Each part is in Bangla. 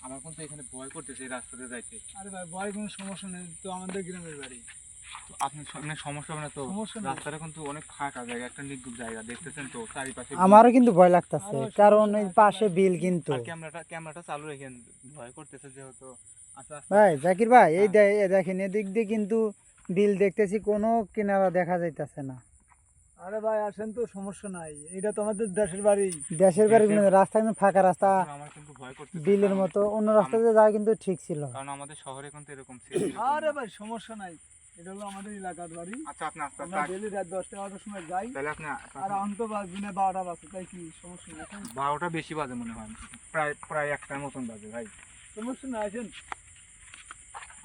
আমার কিন্তু এখানে ভয় করতেছে এই রাস্তাতে যাইতে। আরে ভাই ভয় কোনো সমস্যা নেই, তো আমাদের গ্রামের বাড়ি। তো আপনি সামনে সমস্যা হবে না তো? সমস্যা নেই। রাস্তাটা কিন্তু অনেক ফাঁকা জায়গা, একটা নির্জুম জায়গা, দেখতেছেন তো চারিপাশে বিল। আমারও কিন্তু ভয় লাগতেছে, আরো কারণ সমস্যা এই নাই, পাশে বিল কিন্তু। আর ক্যামেরাটা চালু রেখেন, ভয় করতেছে যেহেতু। আচ্ছা আচ্ছা ভাই জাকির ভাই, এই হ্যাঁ। দেখেন এদিক দিয়ে কিন্তু বিল দেখতেছি, কোনো কিনারা দেখা যাইতেছে না। আরে ভাই আসেন তো, সমস্যা নাই, এটা তো আমাদের দেশের বাড়ি। দেশের বাড়ি দেশের- কিন্তু রাস্তা কিন্তু ফাঁকা রাস্তা, কিন্তু আমার কিন্তু ভয় করতেছে, বিলের মতো অন্য রাস্তাতে যাওয়া কিন্তু ঠিক ছিল। কারণ আমাদের শহরে কিন্তু এরকম ছিল। আরে ভাই সমস্যা নাই, এটা হলো আমাদের এলাকার বাড়ি। আচ্ছা আপনি আস্তে আমরা আস্তে ডেলি রাত 10টা-11টার সময় যাই, তাহলে আপনি আর অন্ত দিনে 12টা বাজে, তাই কি সমস্যা নেই? এখন 12টা বেশি বাজে মনে হয়, প্রায় প্রায় 1টার মতন বাজে ভাই। সমস্যা নাই, আসেন।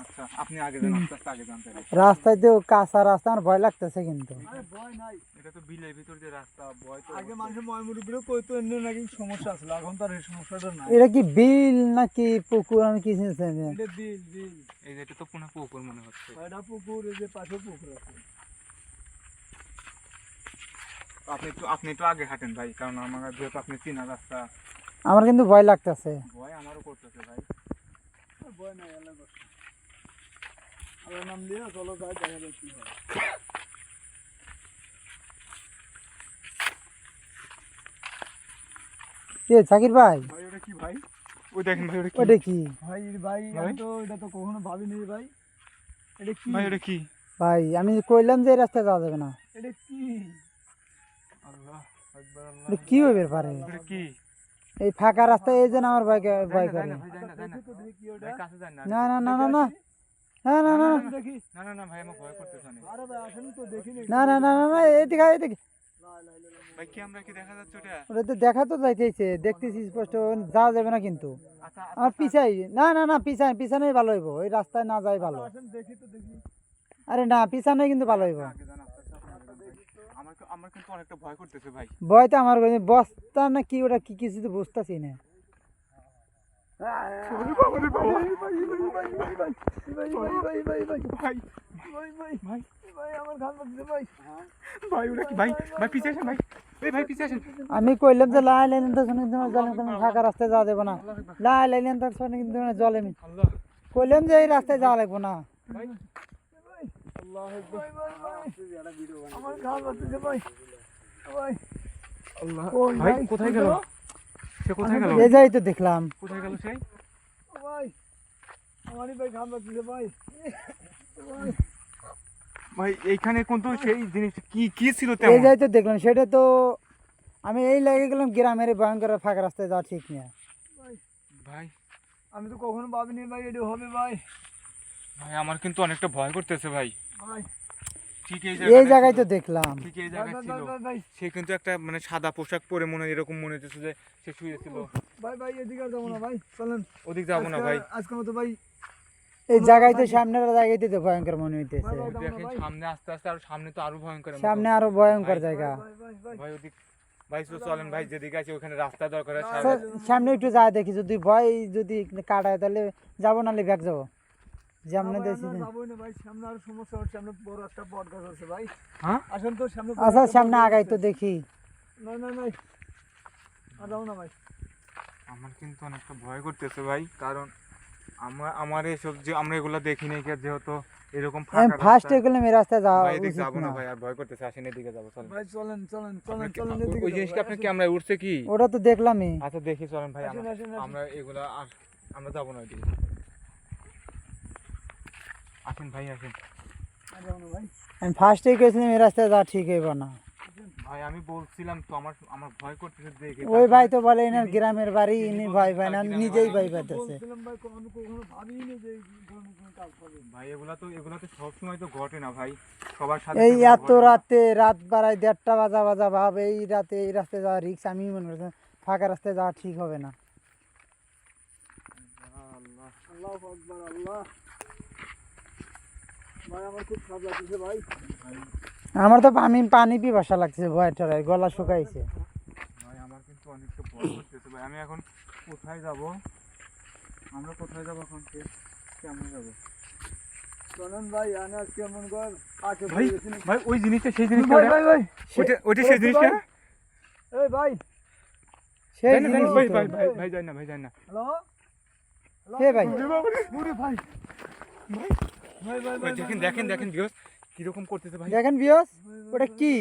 আচ্ছা আপনি আগে যান, আস্তে আস্তে আগে যান তাহলে। রাস্তায় তো কাঁচা রাস্তা, আমার ভয় লাগতেছে কিন্তু। আরে ভয় নাই, এটা তো বিলের ভিতর দিয়ে রাস্তা, ভয় তো আগে মানুষের ময়মুরুবিরও কইতো এমনি নাকি সমস্যা আছিল, এখন তো আর এই সমস্যাটা নাই। এটা কি বিল নাকি পুকুর, আমি কি চিনছি না। এটা বিল বিল, এই যে এটা তো পুরো পুকুর মনে হচ্ছে। এটা পুকুর, এই যে পাশে পুকুর আছে। তো আপনি একটু আগে হাঁটেন ভাই, কারণ আমার যেহেতু আপনি চেনা রাস্তা। আমার কিন্তু ভয় লাগতেছে। ভয় আমারও করতেছে ভাই। আর ভয় নাই, আল্লাহ ভরসা। আল্লাহর নাম নিয়ে চলো যাই, দেখা যাক কি হয়। জাকির ভাই, ভাই ওটা কি ভাই? ওই দেখেন ভাই ওটা কি? ওটা কি? ভাই ভাই আমি তো এটা তো কখনো ভাবিনি ভাই, এটা কি? ভাই ওটা কি? ভাই আমি কইলাম যে এই রাস্তায় যাওয়া যাবে না। এটা কি? আল্লাহ আকবার, আল্লাহ। এটা কি হবে পারে? এটা কি? এই ফাঁকা রাস্তায় এই যে আমার ভয় ভয় যাই করে। না ভাই, যাই না, যাই না। দেখি তো, দেখি কি ওটা। ভাই কাছে যান না। না না না না না, হ্যাঁ না না না দেখি। না না না ভাই, আমার ভয় করতেছে অনেক। আরে ভাই আসেন তো, দেখি নাকি। না না না না না, এদিকে এদিকে। ভাই ক্যামেরা কি দেখা যাচ্ছে ওটা? ওটা তো দেখা তো যাইতেছে, দেখতেছি স্পষ্ট, যাওয়া যাবে না কিন্তু। আচ্ছা আমার পিছাই, না না না, পিছানোই ভালো হইব, ওই রাস্তায় না যাই ভালো। আসেন দেখি তো, দেখি। আরে না, পিছানোই কিন্তু ভালো হইব। আগে যান, আস্তে আস্তে আপনি আগে যান ভাই। আমার কিন্তু অনেকটা ভয় করতেছে ভাই। ভয় তো আমার কাছে, বস্তা না কি ওটা, কি কিছু তো বুঝতেছি না। ভাই আমার ঘাম লাগছে ভাই। ভাই ওটা কি ভাই? ভাই পিছে আসেন ভাই। এই ভাই পিছে আসেন। আমি কইলাম যে লাই লাইলেন তো শুনে তোমার জলে তুমি ফাঁকা রাস্তায় যাওয়া যাবে না, লাই লাইলেন তার শুনে কিন্তু জলে আমি আল্লাহ কইলাম যে এই রাস্তায় যাওয়া লাগবে না। ভাই। আল্লাহ আকবার। আমার ঘাম লাগছে ভাই। ভাই আল্লাহ কোন ভাই ভাই? কোথায় গেল? সে কোথায় গেল? এই যাই তো দেখলাম। কোথায় গেল সে? ভাই আমারই ভাই ঘাম লাগছে ভাই। ভাই ভাই এইখানে কোন তো সেই জিনিস কি কি ছিল এই তেমন? যাই তো দেখলাম, সেটা তো আমি এই লাগে গেলাম, গ্রামের ভয়ঙ্কর ফাঁকা রাস্তায় যাওয়া ঠিক না। ভাই ভাই আমি তো কখনো ভাবিনি ভাই এটা হবে ভাই। ভাই আমার কিন্তু অনেকটা ভয় করতেছে ভাই। ভাই ঠিক এই এই জায়গায় ছিল। তো দেখলাম। ঠিক এই ভাই জায়গায় ভাই ছিল। ভাই ভাই সে কিন্তু একটা মানে সাদা পোশাক পরে মনে হয় এরকম মনে হচ্ছে যে সে শুয়েছিল। ভাই ভাই এদিকে আর যাবো না ভাই, চলেন। ওদিক যাবো না ভাই। আজকের মতো ভাই। এই জায়গায় তো সামনের জায়গায় তো ভয়ঙ্কর মনে হইতেছে। ভাই, ভাই, দেখেন সামনে আস্তে আস্তে আর সামনে তো আরো ভয়ঙ্কর মতো। সামনে আরো ভয়ঙ্কর ভাই, জায়গা। ভাই ভাই ভাই ভাই ওদিক ভাই তো চলেন ভাই, যেদিকে আছে ওখানে রাস্তা দরকার হয় না, সামনে। সামনে একটু যায় দেখি, যদি ভয় যদি কাটায় তাহলে যাবো, নাহলে ব্যাগ যাবো যেমন না ভাই, দেখছি। আমরা যাবোই না ভাই, সামনে আরো সমস্যা হচ্ছে, সামনে বড় একটা বট গাছ আছে ভাই। হ্যাঁ আসেন তো সামনে বড় আচ্ছা একটা সামনে বট গাছ আগাই তো আছে। দেখি। না না ভাই আর যাবো না ভাই। আমার কিন্তু অনেকটা ভয় করতেছে ভাই, কারণ আমার এসব যে আমরা এগুলো দেখি নাই, যেহেতু এরকম আমি ফাঁকা ফার্স্ট রাস্তা। গেলাম এই রাস্তায় যাওয়া ভাই এদিকে উচিত যাবো না না। ভাই, আর ভয় করতেছে, আসেন এদিকে যাবো চলেন। ভাই চলেন চলেন চলেন আপনার কি- চলেন এদিকে ওই যাবো জিনিসটা ভাই, আপনার আসেন। ক্যামেরায় উঠছে কি? ওটা তো দেখলামই। আচ্ছা দেখি চলেন ভাই, আসেন, আসেন, আসেন। আমরা এগুলা আর আমরা যাবো না ওইদিকে। আসেন ভাই আসেন। আর যাবো না ভাই। আমি ফার্স্টে গেছিলাম এই রাস্তায় যাওয়া ঠিক হইব না। ভাই আমি বলছিলাম তো, আমার আমার ভয় করতেছে দেখে। ওই ভাই তো বলে এনার গ্রামের বাড়ি, ইনি ভয় পায় না, নিজেই ভয় পাইতেছে। বলছিলাম ভাই, আমি কখনো ভাবিনি যে এই ধরনের কোনো কাজ হবে। ভাই এগুলা তো সবসময় তো ঘটে না ভাই, সবার সাথে এই তো এগুলো এত ঘটে না। রাতে, রাত বাড়ায় 1:30 বাজা বাজা ভাব, এই রাতে এই রাস্তায় যাওয়া রিক্স, আমি মনে করছি ফাঁকা রাস্তায় যাওয়া ঠিক হবে না। আল্লাহ আল্লাহু আকবার, আল্লাহ। ভাই আমার খুব খারাপ লাগছে ভাই। আমার তো আমি পানি পিপাসা লাগছে, ভয় টরায় গলা শুকাইছে। ভাই আমার কিন্তু অনেকটা ভয় করতেছে ভাই, আমি এখন কোথায় যাব? আমরা কোথায় যাব এখন? কেমন যাব চলেন ভাই, আমি আজকে মন কর আকে ভাই? পড়ে গেছি নাকি। ভাই ওই জিনিসটা, সেই জিনিসটা ভাই ভাই ভাই ওইটা সেই জিনিসটা। এই ভাই, সেই যাই না, জিনিস ভাই তো। ভাই ভাই ভাই যাই না, ভাই যাই না। হ্যালো হে ভাই ওরে ভাই ভাই ভাই ভাই ভাই দেখেন দেখেন দেখেন ভিউয়ার্স কিরকম করতেছে ভাই। দেখেন বিয়স ওটা কি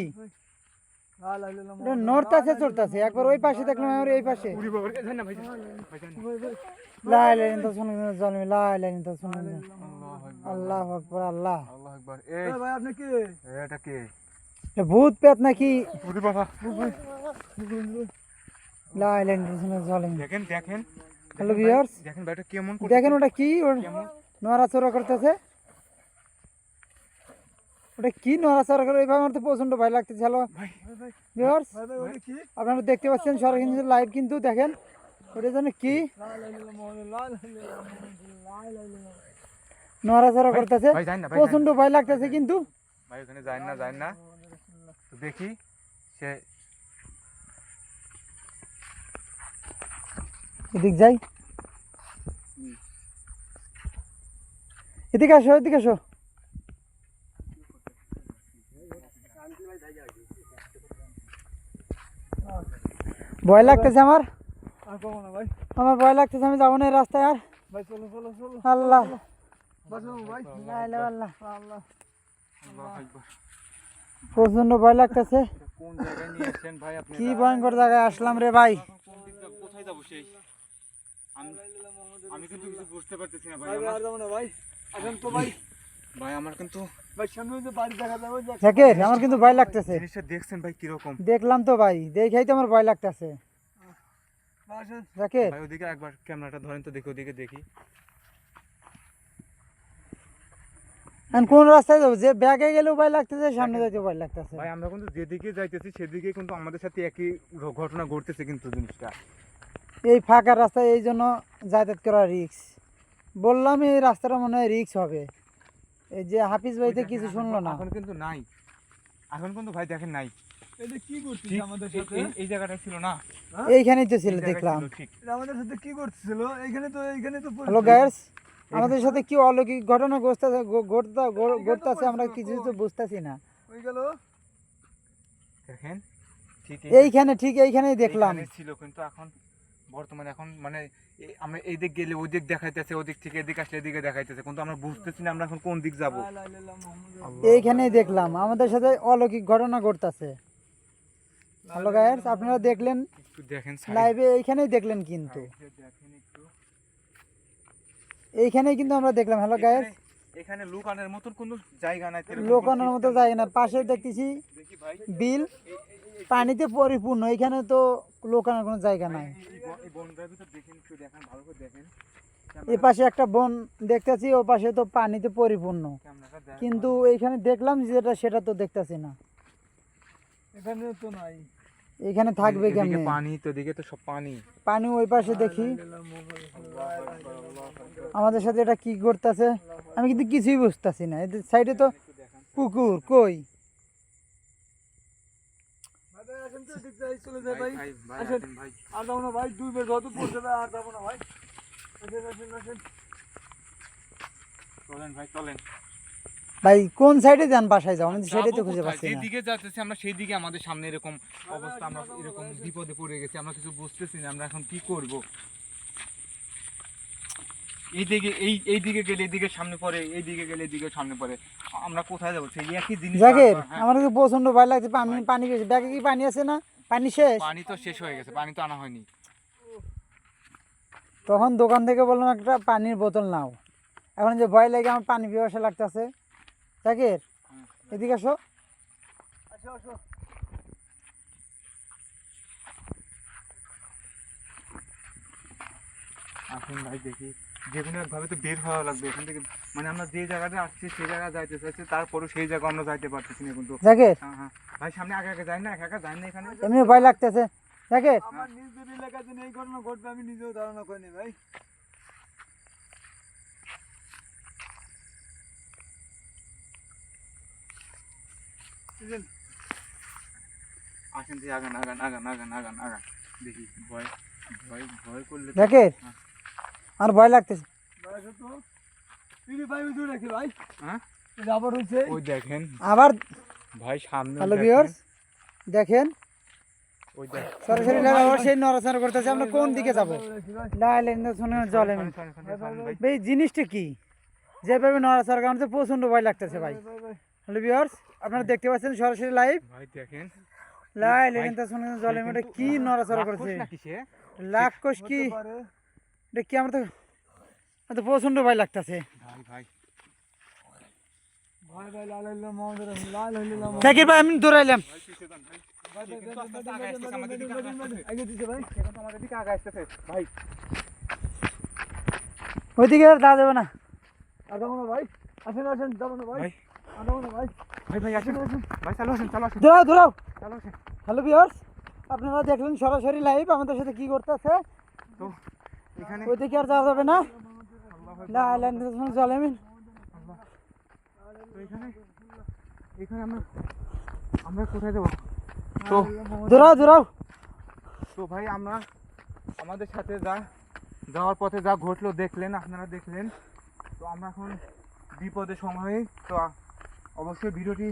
লা লা লা ওটা নড়তাছে চড়তাছে একবার ওই পাশে দেখলাম আর এই পাশে উড়ি বাবা রে, যান না ভাই যান। ভাই যান না। লা ইলাহা ইল্লাল্লাহ সুবহানাল্লাহ জালিম লা ইলাহা ইল্লাল্লাহ সুবহানাল্লাহ আল্লাহু আকবার, আল্লাহু আকবার আল্লাহ আল্লাহু আকবার। এই ভাই আপনি কি এটা কে? এটা ভূত পেত নাকি উড়ি বাবা লা ইলাহা ইল্লাল্লাহ জালিম দেখেন দেখেন হ্যালো ভিউয়ার্স দেখেন ভাই এটা কেমন করতেছে। দেখেন ওটা কি ওর কেমন নড়াচড়া করতেছে ওটা কি নড়াচড়া করে এইভাবে আমার তো প্রচন্ড ভয় লাগতেছে হ্যালো ভাই ভিউয়ার্স ভাই ভাই ওটা কি আপনারা দেখতে পাচ্ছেন সরাসরি লাইভ কিন্তু দেখেন ওটা যেন কি লা লা লা মোহাম্মদ লা লা লা লা লা নড়াচড়া করতেছে ভাই যান না ভাই যান প্রচন্ড ভয় লাগতেছে কিন্তু ভাই ওখানে যান না তো দেখি সে এদিক যাই এদিকে আসো এদিকে আসো ভয় লাগতেছে আমার আর কমো না ভাই আমার ভয় লাগতেছে আমি যাবো না এই রাস্তায় আর ভাই চলো চলো চলো আল্লাহ বাঁচাও ভাই লা ইলাহা আল্লাহ আল্লাহ আল্লাহু আকবার। প্রচন্ড ভয় লাগতেছে এটা কোন জায়গায় নিয়ে এসেছেন ভাই আপনি? কি ভয়ঙ্কর জায়গায় আসলাম রে ভাই এখন কোন দিক দিয়ে কোথায় যাব সেই? আমি কিন্তু কিছু বুঝতে পারতেছি না ভাই। ভাই আর যাবো না ভাই আসেন তো ভাই ভাই আমার কিন্তু ভাই সামনে যে বাড়ি দেখা যাবে জাকির আমার কিন্তু ভয় লাগতেছে জিনিসটা দেখছেন ভাই কিরকম। দেখলাম তো ভাই দেখেই তো আমার ভয় লাগতেছে আসেন জাকির ভাই ওদিকে একবার ক্যামেরাটা ধরেন তো দেখি, ওদিকে দেখি। আমি কোন রাস্তায় যাবো যে ব্যাগে গেলেও ভয় লাগতেছে সামনে যাইতে ভয় লাগতেছে ভাই আমরা কিন্তু যেদিকে যাইতেছি সেদিকে কিন্তু আমাদের সাথে একই ঘটনা ঘটতেছে কিন্তু জিনিসটা। এই ফাঁকা রাস্তায় এই জন্য যাতায়াত করা রিস্ক বললাম এই রাস্তাটা মনে হয় রিস্ক হবে এই যে হাফিজ ভাইতে কিছু শুনলো না এখন কিন্তু নাই, এখন কিন্তু ভাই দেখেন নাই। এটা কি করছিস ঠিক আমাদের এই- সাথে এই- এই জায়গাটা ছিল না, এইখানেই তো ছিল এই জায়গায় দেখলাম ছিল, ঠিক। এটা আমাদের সাথে কি করছিল এইখানে তো হ্যালো গাইস আমাদের সাথে কি অলৌকিক ঘটনা ঘটতেছে আমরা কিছু তো বুঝতেছি না হয়ে গেল দেখেন ঠিক এইখানে ঠিক এইখানেই দেখলাম এইখানে ছিল, কিন্তু এখন বর্তমানে এখন মানে আমরা এই দিক গেলে ওই দিক দেখাইতেছে, ওই দিক থেকে এদিক আসলে এদিকে দেখাইতেছে, কিন্তু আমরা বুঝতেছি না আমরা এখন কোন দিক যাব। লা লা লা মোহাম্মদ এইখানেই দেখলাম আমাদের সাথে অলৌকিক ঘটনা ঘটতেছে হ্যালো গাইস আপনারা দেখলেন একটু দেখেন লাইভে এইখানেই দেখলেন কিন্তু দেখেন একটু এইখানেই কিন্তু আমরা দেখলাম হ্যালো গাইস এখানে লুকানোর মতন কোনো জায়গা নাই, এরকম লোকানোর কোনো মতো যায় না পাশে দেখতেছি দেখি ভাই বিল পানিতে পরিপূর্ণ এখানে তো লোকানোর কোনো জায়গা নাই এই বনটার ভিতর দেখেন, একটু দেখেন, ভালো করে দেখেন। এ পাশে একটা বন দেখতেছি ও পাশে তো পানিতে পরিপূর্ণ ক্যামেরাটা দেখ, কিন্তু এইখানে দেখলাম যেটা সেটা তো দেখতেছি না এখানে তো নাই এখানে থাকবে এদিকে কেমনে পানি তো, এদিকে তো সব পানি। পানি ওই পাশে দেখি লা মোহাম্মদ আমাদের সাথে এটা কি করতেছে আমি কিন্তু কিছুই বুঝতেছি না এদের সাইডে তো পুকুর কই ভাই ভাই আসেন তো ঠিক যাই চলে যাই ভাই ভাই ভাই আসেন। আসেন ভাই। আর যাবো না ভাই দুই বের যত পড়ছে ভাই আর যাবো না ভাই আসেন আসেন আসেন চলেন ভাই চলেন। ভাই কোন সাইডে যান বাসায় যাও আমি সেটাই তো যাবো খুঁজে কোথায়? পাচ্ছি না যেদিকে যাচ্ছি আমরা সেই দিকে আমাদের সামনে এরকম অবস্থা, আমরা এরকম বিপদে পড়ে গেছি, আমরা কিছু বুঝতেছি না আমরা এখন কি করব। এইদিকে এই দিকে গেলে এদিকে সামনে পড়ে, এইদিকে গেলে এদিকে সামনে পড়ে, আমরা কোথায় যাবো? সেই একই জিনিস জাকির বারবার, হ্যাঁ। আমার তো প্রচন্ড ভয় লাগছে পানি বেশি ব্যাগে কি পানি আছে না পানি শেষ পানি তো শেষ হয়ে গেছে, পানি তো আনা হয়নি। তখন দোকান থেকে বললাম একটা পানির বোতল নাও এখন যে ভয় লাগে আমার পানি পিপাসা লাগতেছে জাকির এদিকে আসো আসো আসো এখন ভাই দেখি যে কোনো একভাবে তো বের হওয়া লাগবে এখান থেকে, মানে আমরা যে জায়গাটা আসছি সেই জায়গা যাইতে চাইছি, তারপরেও সেই জায়গা আমরা যাইতে পারতেছি না কিন্তু। জাকির হ্যাঁ হ্যাঁ ভাই সামনে আগে আগে যাই না, একা একা যাই না এখানে। এমনি ভয় লাগতেছে জাকির আমার নিজের এলাকায় যেন এই ঘটনা ঘটবে আমি নিজেও ধারণা করিনি ভাই বুঝলেন? আসেন যে আগান আগান আগান আগান আগান আগান দেখি ভয় ভয় ভয় করলে তো- জাকির হ্যাঁ। আমার ভয় লাগতেছে ভাই আসো তো পিড়ি ভাই উঠে রাখি ভাই হ্যাঁ এটা আবার হয়েছে ওই দেখেন আবার ভাই সামনে হ্যালো দেখেন। ভিউয়ার্স দেখেন ওই দেখ সরাসরি লাইভ অবশ্যই নড়াচড়া করতেছে, আমরা কোন দিকে যাবো? লাইন শুনে জলে ভাই জিনিসটা কি যেভাবে নড়াচড়া কারণ প্রচন্ড ভয় লাগতেছে ভাই। হ্যালো ভিউয়ার্স, আপনারা দেখতে পাচ্ছেন সরাসরি লাইভ ভাই দেখেন লাইন শুনে জলে এটা কি নড়াচড়া করছে, লাখ কোষ কি এটা কি? আমার তো প্রচন্ড ভয় লাগতেছে ভাই ভাই ভাই ভাই লাল হইলো মোহাম্মদ রাসূল, লাল হইলো জাকির ভাই আমি দৌড়াইলাম। আগে দিছে ভাই, আমাদের দিকে আগে আসতেছে ভাই। ওইদিকে আর দাঁড়া যাবে না। আর যাবো না ভাই, আসেন আসেন, যাবো না ভাই, ভাই আর যাবো না ভাই, ভাই ভাই আসেন ভাই, চালো আসেন চালো আসেন দৌড়াও। চালো আসেন। হ্যালো ভিউয়ার্স, আপনারা দেখলেন সরাসরি লাইভ আমাদের সাথে কি করতেছে। তো এখানে ওইদিকে আর যাওয়া যাবে না, লাইন শুনে জলে আমি তো এখানে আমরা কোথায় যাবো? তো দৌড়াও। তো ভাই আমরা আমাদের সাথে যাওয়ার পথে যা ঘটলো দেখলেন, আপনারা দেখলেন। তো আমরা এখন বিপদের সময়ে, তো অবশ্যই ভিডিওটি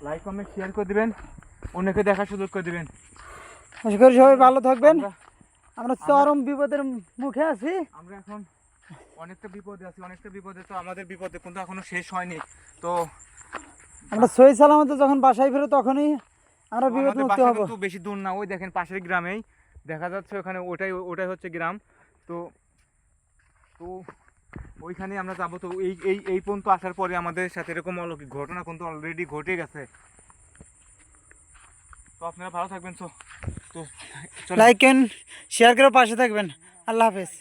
লাইক কমেন্ট শেয়ার করে দিবেন, অন্যকে দেখার সুযোগ করে দিবেন। আশা করি সবাই ভালো থাকবেন। আমরা- আমরা চরম বিপদের মুখে আছি। আমরা এখন অনেকটা বিপদে আছি, তো আমাদের বিপদে কিন্তু এখনো শেষ হয়নি। তো আমরা সহি সালামত যখন বাসায় ফিরে তখনই আমরা বিপদ আমাদের মুক্ত বাসা হব। কিন্তু বেশি দূর না, ওই দেখেন পাশের গ্রামেই দেখা যাচ্ছে, ওখানে ওটাই হচ্ছে গ্রাম। তো তো ওইখানে আমরা যাবো। তো এই পর্যন্ত আসার পরে আমাদের সাথে এরকম অলৌকিক ঘটনা কিন্তু অলরেডি ঘটে গেছে। তো আপনারা ভালো থাকবেন। তো চলো। লাইক এন্ড শেয়ার করে পাশে থাকবেন। আল্লাহ হাফেজ।